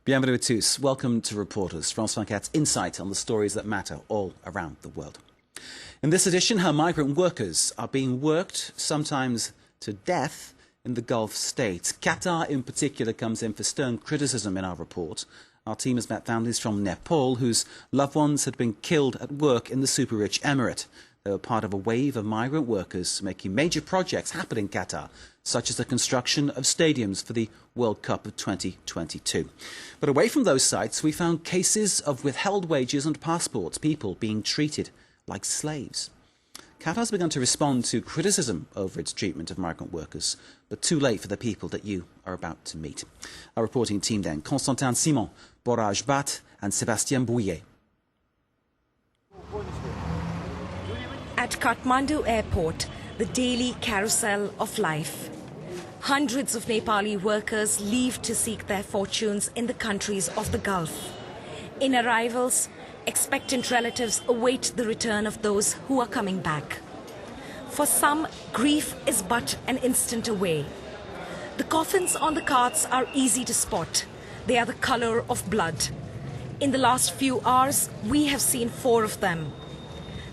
Bienvenue à tous. Welcome to Reporters, France 24's insight on the stories that matter all around the world. In this edition, how migrant workers are being worked, sometimes to death, in the Gulf states. Qatar, in particular, comes in for stern criticism in our report. Our team has met families from Nepal whose loved ones had been killed at work in the super-rich emirate. They were part of a wave of migrant workers making major projects happen in Qatar, such as the construction of stadiums for the World Cup of 2022. But away from those sites, we found cases of withheld wages and passports, people being treated like slaves. Qatar's begun to respond to criticism over its treatment of migrant workers, but too late for the people that you are about to meet. Our reporting team then, Constantin Simon, Boraj Bat and Sébastien Bouillet. At Kathmandu Airport, the daily carousel of life. Hundreds of Nepali workers leave to seek their fortunes in the countries of the Gulf. In arrivals, expectant relatives await the return of those who are coming back. For some, grief is but an instant away. The coffins on the carts are easy to spot. They are the color of blood. In the last few hours, we have seen 4 of them.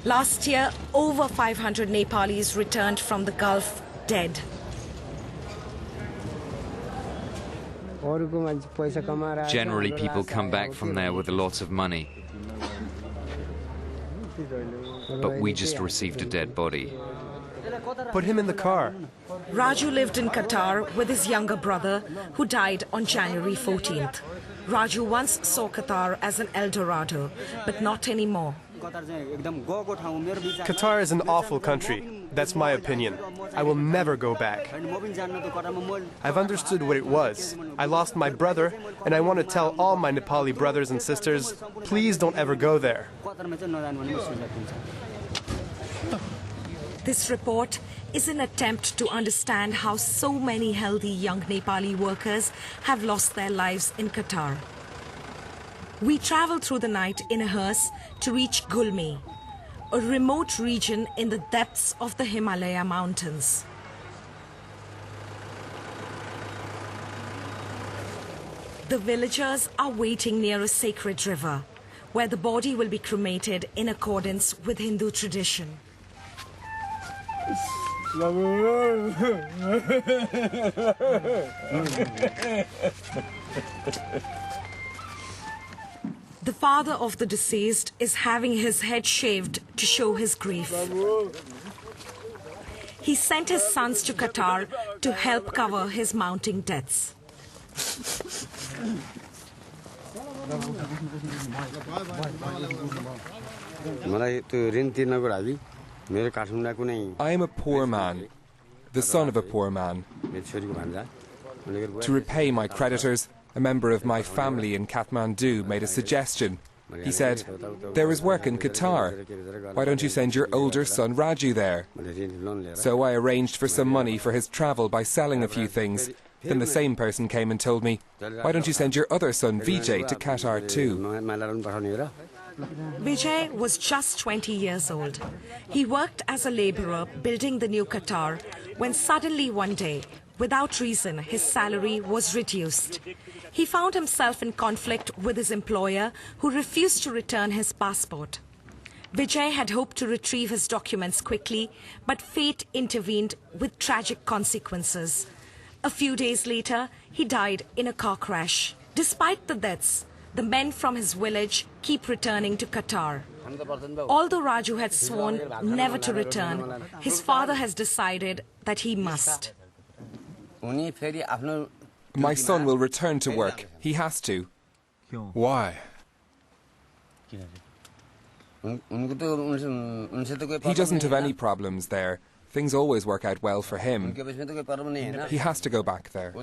Last year, over 500 Nepalis returned from the Gulf dead. Generally, people come back from there with a lot of money. But we just received a dead body. Put him in the car. Raju lived in Qatar with his younger brother, who died on January 14th. Raju once saw Qatar as an El Dorado, but not anymore. Qatar is an awful country. That's my opinion. I will never go back. I've understood what it was. I lost my brother, and I want to tell all my Nepali brothers and sisters, please don't ever go there. This report is an attempt to understand how so many healthy young Nepali workers have lost their lives in Qatar. We travel through the night in a hearse to reach Gulmi, a remote region in the depths of the Himalaya mountains. The villagers are waiting near a sacred river, where the body will be cremated in accordance with Hindu tradition. The father of the deceased is having his head shaved to show his grief. He sent his sons to Qatar to help cover his mounting debts. I am a poor man, the son of a poor man. To repay my creditors, a member of my family in Kathmandu made a suggestion. He said, "There is work in Qatar. Why don't you send your older son Raju there?" So I arranged for some money for his travel by selling a few things. Then the same person came and told me, "Why don't you send your other son Vijay to Qatar too?" Vijay was just 20 years old. He worked as a labourer building the new Qatar when suddenly one day, without reason, his salary was reduced. He found himself in conflict with his employer, who refused to return his passport. Vijay had hoped to retrieve his documents quickly, but fate intervened with tragic consequences. A few days later, he died in a car crash. Despite the deaths, the men from his village keep returning to Qatar. Although Raju had sworn never to return, his father has decided that he must. My son will return to work. He has to. Why? He doesn't have any problems there. Things always work out well for him. He has to go back there.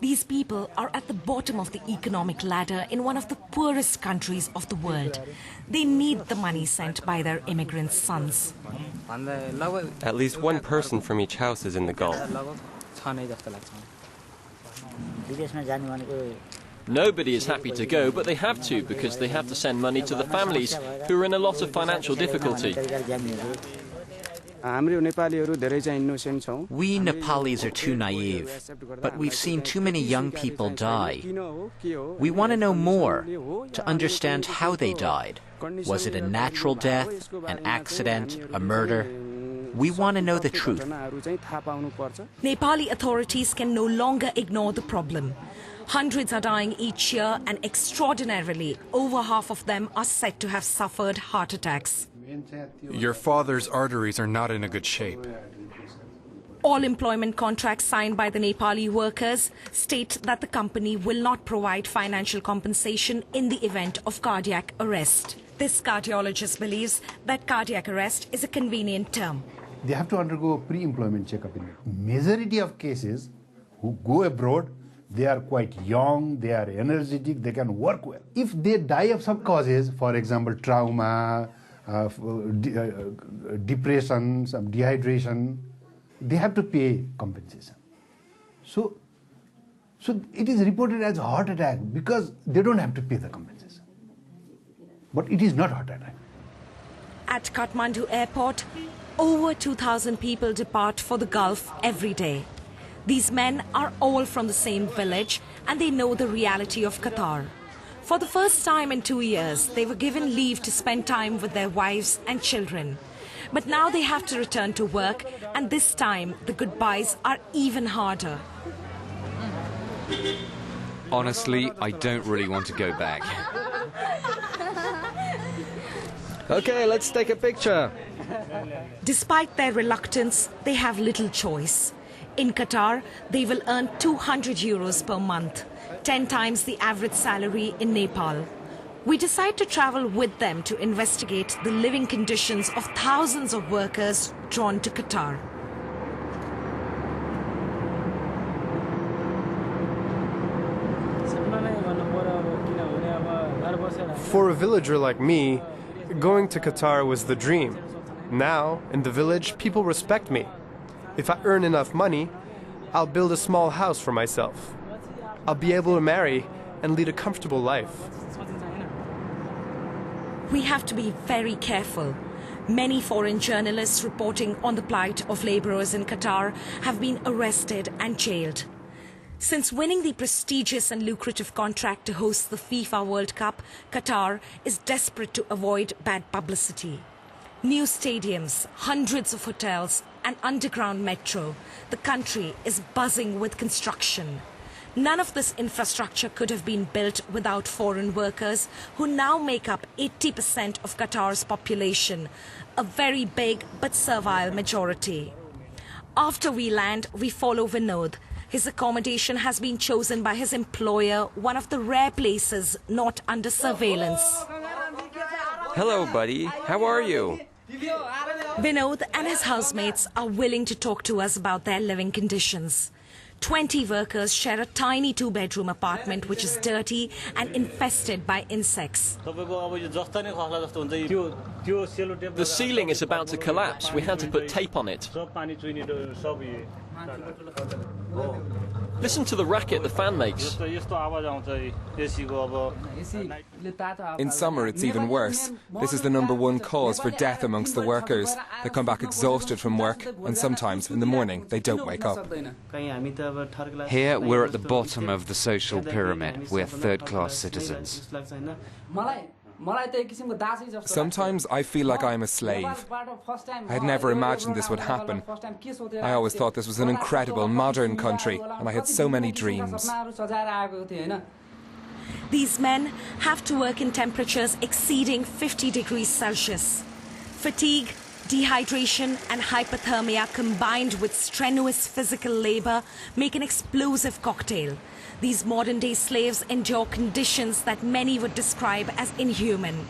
These people are at the bottom of the economic ladder in one of the poorest countries of the world. They need the money sent by their immigrant sons. At least one person from each house is in the Gulf. Nobody is happy to go, but they have to because they have to send money to the families who are in a lot of financial difficulty. We Nepalis are too naive, but we've seen too many young people die. We want to know more, to understand how they died. Was it a natural death, an accident, a murder? We want to know the truth. Nepali authorities can no longer ignore the problem. Hundreds are dying each year, and extraordinarily, over half of them are said to have suffered heart attacks. Your father's arteries are not in a good shape. All employment contracts signed by the Nepali workers state that the company will not provide financial compensation in the event of cardiac arrest. This cardiologist believes that cardiac arrest is a convenient term. They have to undergo a pre-employment checkup. In it. Majority of cases who go abroad, they are quite young, they are energetic, they can work well. If they die of some causes, for example, trauma, depression, some dehydration, they have to pay compensation. So it is reported as a heart attack because they don't have to pay the compensation. But it is not heart attack. At Kathmandu airport, over 2,000 people depart for the Gulf every day. These men are all from the same village and they know the reality of Qatar. For the first time in 2 years, they were given leave to spend time with their wives and children. But now they have to return to work, and this time the goodbyes are even harder. Honestly, I don't really want to go back. Okay, let's take a picture. Despite their reluctance, they have little choice. In Qatar, they will earn 200 euros per month, 10 times the average salary in Nepal. We decide to travel with them to investigate the living conditions of thousands of workers drawn to Qatar. For a villager like me, going to Qatar was the dream. Now, in the village, people respect me. If I earn enough money, I'll build a small house for myself. I'll be able to marry and lead a comfortable life. We have to be very careful. Many foreign journalists reporting on the plight of laborers in Qatar have been arrested and jailed. Since winning the prestigious and lucrative contract to host the FIFA World Cup, Qatar is desperate to avoid bad publicity. New stadiums, hundreds of hotels, and underground metro. The country is buzzing with construction. None of this infrastructure could have been built without foreign workers, who now make up 80% of Qatar's population, a very big but servile majority. After we land, we follow Vinod. His accommodation has been chosen by his employer, one of the rare places not under surveillance. Hello, buddy. How are you? Vinod and his housemates are willing to talk to us about their living conditions. 20 workers share a tiny two-bedroom apartment which is dirty and infested by insects. The ceiling is about to collapse. We had to put tape on it. Listen to the racket the fan makes. In summer, it's even worse. This is the #1 cause for death amongst the workers. They come back exhausted from work, and sometimes in the morning they don't wake up. Here, we're at the bottom of the social pyramid. We're third-class citizens. Sometimes I feel like I'm a slave. I had never imagined this would happen. I always thought this was an incredible, modern country, and I had so many dreams. These men have to work in temperatures exceeding 50 degrees Celsius. Fatigue, dehydration and hypothermia combined with strenuous physical labor make an explosive cocktail. These modern-day slaves endure conditions that many would describe as inhuman.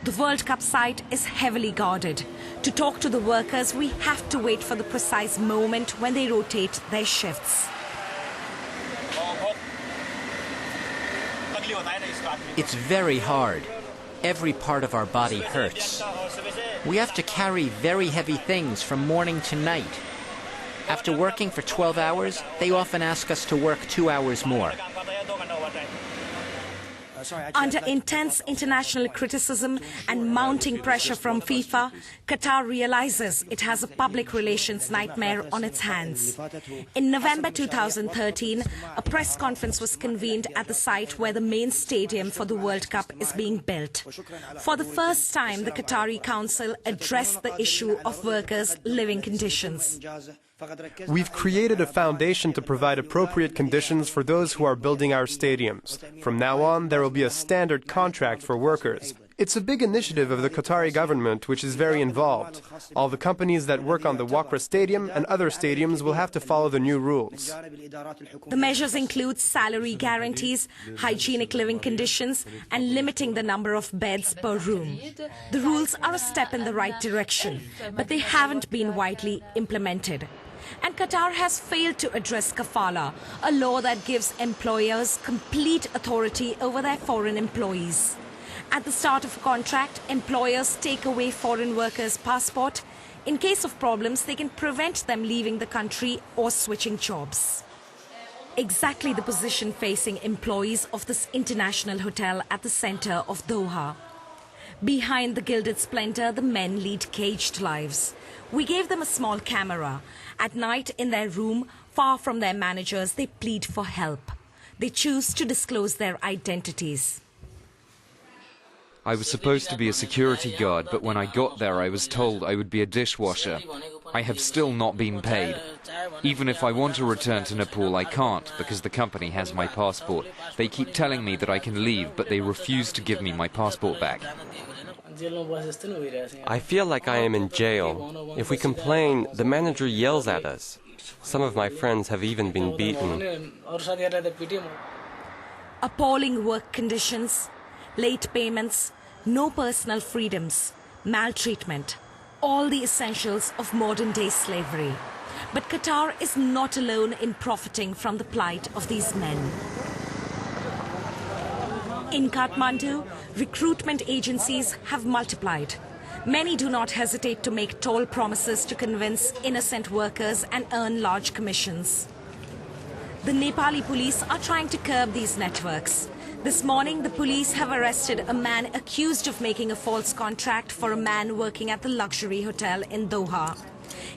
The World Cup site is heavily guarded. To talk to the workers, we have to wait for the precise moment when they rotate their shifts. It's very hard. Every part of our body hurts. We have to carry very heavy things from morning to night. After working for 12 hours, they often ask us to work 2 hours more. Under intense international criticism and mounting pressure from FIFA, Qatar realizes it has a public relations nightmare on its hands. In November 2013, a press conference was convened at the site where the main stadium for the World Cup is being built. For the first time, the Qatari Council addressed the issue of workers' living conditions. We've created a foundation to provide appropriate conditions for those who are building our stadiums. From now on, there will be a standard contract for workers. It's a big initiative of the Qatari government, which is very involved. All the companies that work on the Wakra Stadium and other stadiums will have to follow the new rules. The measures include salary guarantees, hygienic living conditions, and limiting the number of beds per room. The rules are a step in the right direction, but they haven't been widely implemented. And Qatar has failed to address kafala, a law that gives employers complete authority over their foreign employees. At the start of a contract, employers take away foreign workers' passport. In case of problems, they can prevent them leaving the country or switching jobs. Exactly the position facing employees of this international hotel at the center of Doha. Behind the gilded splendor, the men lead caged lives. We gave them a small camera. At night, in their room, far from their managers, they plead for help. They choose to disclose their identities. I was supposed to be a security guard, but when I got there I was told I would be a dishwasher. I have still not been paid. Even if I want to return to Nepal, I can't, because the company has my passport. They keep telling me that I can leave, but they refuse to give me my passport back. I feel like I am in jail. If we complain, the manager yells at us. Some of my friends have even been beaten. Appalling work conditions, late payments, no personal freedoms, maltreatment, all the essentials of modern-day slavery. But Qatar is not alone in profiting from the plight of these men. In Kathmandu, recruitment agencies have multiplied. Many do not hesitate to make tall promises to convince innocent workers and earn large commissions. The Nepali police are trying to curb these networks. This morning, the police have arrested a man accused of making a false contract for a man working at the luxury hotel in Doha.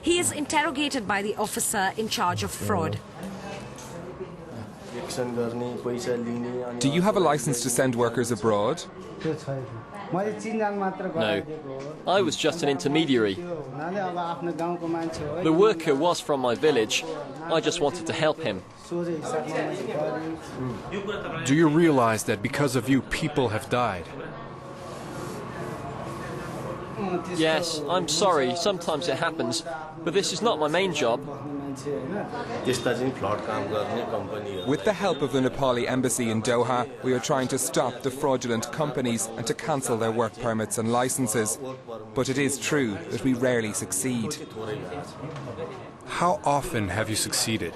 He is interrogated by the officer in charge of fraud. Do you have a license to send workers abroad? No, I was just an intermediary. The worker was from my village. I just wanted to help him. Do you realize that because of you, people have died? Yes, I'm sorry, sometimes it happens, but this is not my main job. With the help of the Nepali embassy in Doha, we are trying to stop the fraudulent companies and to cancel their work permits and licenses. But it is true that we rarely succeed. How often have you succeeded?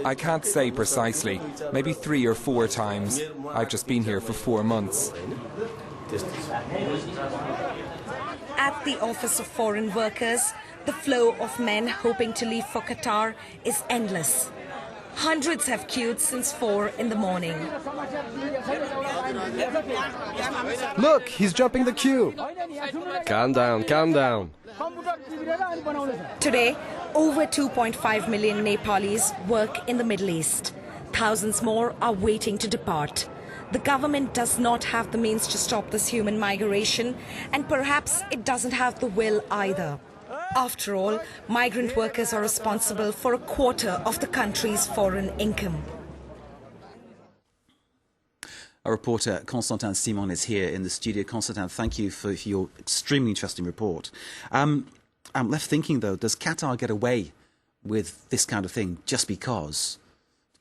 I can't say precisely. Maybe 3 or 4 times. I've just been here for 4 months. At the Office of Foreign Workers, the flow of men hoping to leave for Qatar is endless. Hundreds have queued since 4 in the morning. Look, he's jumping the queue. Calm down, calm down. Today, over 2.5 million Nepalis work in the Middle East. Thousands more are waiting to depart. The government does not have the means to stop this human migration, and perhaps it doesn't have the will either. After all, migrant workers are responsible for a quarter of the country's foreign income. Our reporter Constantin Simon is here in the studio. Constantin, thank you for your extremely interesting report. I'm left thinking, though, does Qatar get away with this kind of thing just because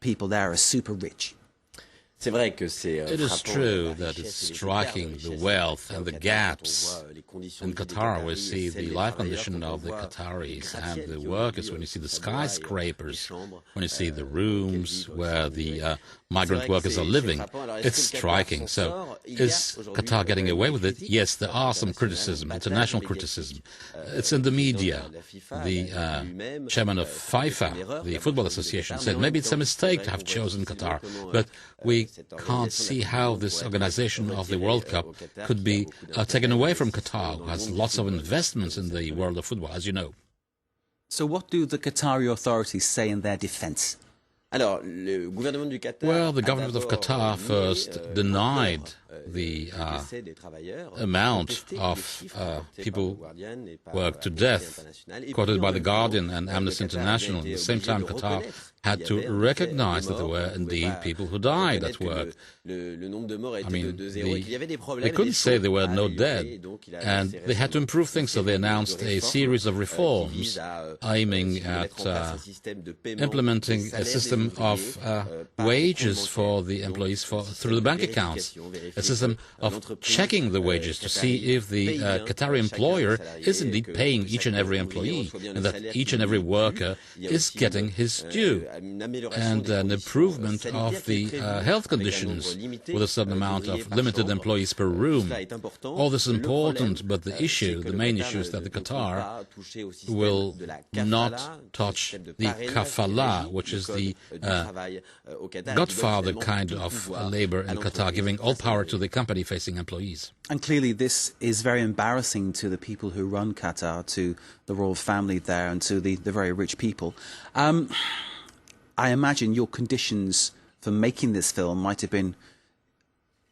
people there are super rich? It is true that it's striking the wealth and the gaps. In Qatar, we see the life condition of the Qataris and the workers. When you see the skyscrapers, when you see the rooms where the migrant workers are living, it's striking. So is Qatar getting away with it? Yes, there are some criticism, international criticism. It's in the media. The chairman of FIFA, the Football Association, said maybe it's a mistake to have chosen Qatar, but we can't see how this organization of the World Cup could be taken away from Qatar, who has lots of investments in the world of football, as you know. So what do the Qatari authorities say in their defense? Well, the government of Qatar first denied the amount of people worked to death, quoted by The Guardian and Amnesty International. At the same time, Qatar had to recognize that there were indeed people who died at work. I mean, they couldn't say there were no dead, and they had to improve things, so they announced a series of reforms aiming at implementing a system of wages for the employees through the bank accounts, a system of checking the wages to see if the Qatari employer is indeed paying each and every employee, and that each and every worker is getting his due, and an improvement of the health conditions with a certain amount of limited employees per room. All this is important, but the main issue is that the Qatar will not touch the kafala, which is the godfather kind of labor in Qatar, giving all power to the company-facing employees. And clearly this is very embarrassing to the people who run Qatar, to the royal family there, and to the very rich people. I imagine your conditions for making this film might have been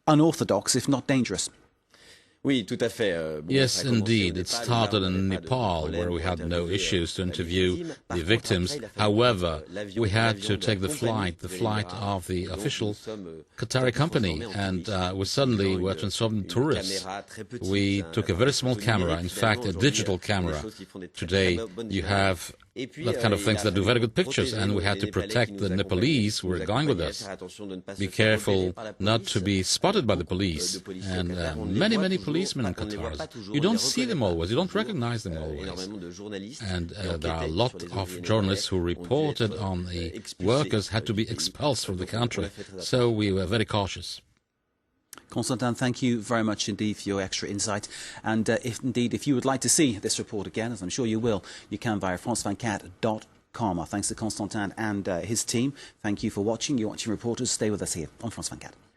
unorthodox, if not dangerous. Yes, indeed. It started in Nepal, where we had no issues to interview the victims. However, we had to take the flight of the official Qatari company, and we suddenly were transformed into tourists. We took a very small camera, in fact, a digital camera. Today, you have that kind of things that do very good pictures, and we had to protect the Nepalese who were going with us. Be careful not to be spotted by the police, and many policemen in Qatar. You don't see them always, you don't recognize them always. And there are a lot of journalists who reported on the workers had to be expelled from the country, so we were very cautious. Constantin, thank you very much indeed for your extra insight. And if you would like to see this report again, as I'm sure you will, you can via France24.com. Our thanks to Constantin and his team. Thank you for watching. You're watching Reporters. Stay with us here on France 24.